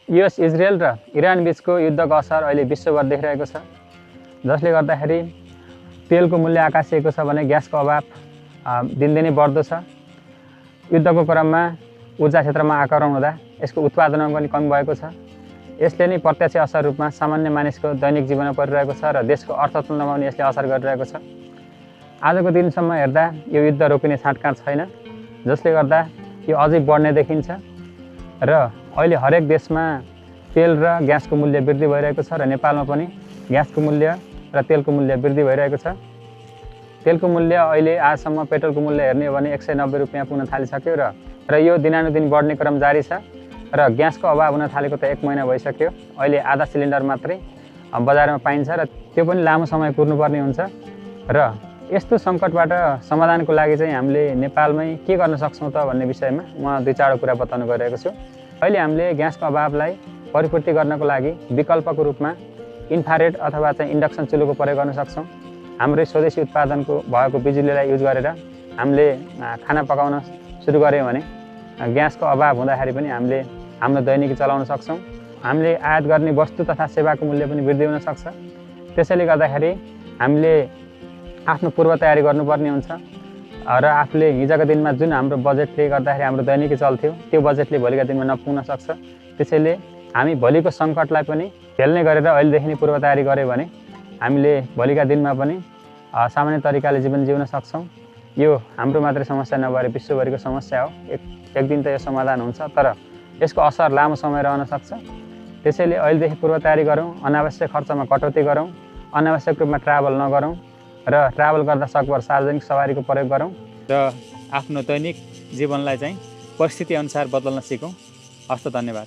US Israel र Iran बीचको युद्धको असर अहिले विश्वभर देखिरहेको छ, जसले गर्दाखेरि तेलको मूल्य आकाशिएको छ भने ग्यासको अभाव दिनदिनै बढ्दो छ। युद्धको क्रममा ऊर्जा क्षेत्रमा आक्रमण हुँदा यसको उत्पादनमा पनि कमी भएको छ। यसले नै प्रत्यक्ष असर रूपमा सामान्य मानिसको दैनिक जीवनमा परिरहेको छ र देशको अर्थतन्त्रमा पनि यसले असर गरिरहेको छ। आजको दिनसम्म हेर्दा यो युद्ध रोकिने छाँटकाँट छैन, जसले गर्दा यो अझै बढ्ने देखिन्छ र अहिले हरेक देशमा तेल र ग्यासको मूल्य वृद्धि भइरहेको छ र नेपालमा पनि ग्यासको मूल्य र तेलको मूल्य वृद्धि भइरहेको छ। तेलको मूल्य अहिले आजसम्म पेट्रोलको मूल्य हेर्ने हो भने 190 रुपियाँ पुग्न थालिसक्यो र यो दिनानुदिन बढ्ने क्रम जारी छ र ग्यासको अभाव हुन थालेको त 1 महिना भइसक्यो। अहिले आधा सिलिन्डर मात्रै बजारमा पाइन्छ र त्यो पनि लामो समय कुर्नुपर्ने हुन्छ र यस्तो सङ्कटबाट समाधानको लागि चाहिँ हामीले नेपालमै के गर्न सक्छौँ त भन्ने विषयमा म 2-4 कुरा बताउन गइरहेको छु। अहिले हामीले ग्यासको अभावलाई परिपूर्ति गर्नको लागि विकल्पको रूपमा इन्फ्रारेड अथवा चाहिँ इन्डक्सन चुलोको प्रयोग गर्न सक्छौँ। हाम्रै स्वदेशी उत्पादनको भएको बिजुलीलाई युज गरेर हामीले खाना पकाउन सुरु गऱ्यौँ भने ग्यासको अभाव हुँदाखेरि पनि हामीले हाम्रो दैनिकी चलाउन सक्छौँ। हामीले आयात गर्ने वस्तु तथा सेवाको मूल्य पनि वृद्धि हुन सक्छ। त्यसैले गर्दाखेरि हामीले आफ्नो पूर्व तयारी गर्नुपर्ने हुन्छ र आफूले हिजोको दिनमा जुन हाम्रो बजेटले गर्दाखेरि हाम्रो दैनिकी चल्थ्यो त्यो बजेटले भोलिका दिनमा नपुग्न सक्छ। त्यसैले हामी भोलिको सङ्कटलाई पनि झेल्ने गरेर अहिलेदेखि नै पूर्व तयारी गऱ्यौँ भने हामीले भोलिका दिनमा पनि सामान्य तरिकाले जीवन जिउन सक्छौँ। यो हाम्रो मात्रै समस्या नभएर विश्वभरिको समस्या हो। एक दिन त यो समाधान हुन्छ, तर यसको असर लामो समय रहन सक्छ। त्यसैले अहिलेदेखि पूर्व तयारी गरौँ, अनावश्यक खर्चमा कटौती गरौँ, अनावश्यक रूपमा ट्राभल नगरौँ र ट्राभल गर्दा सकभर सार्वजनिक सवारीको प्रयोग गरौँ र आफ्नो दैनिक जीवनलाई चाहिँ परिस्थिति अनुसार बदल्न सिकौँ। हस्त, धन्यवाद।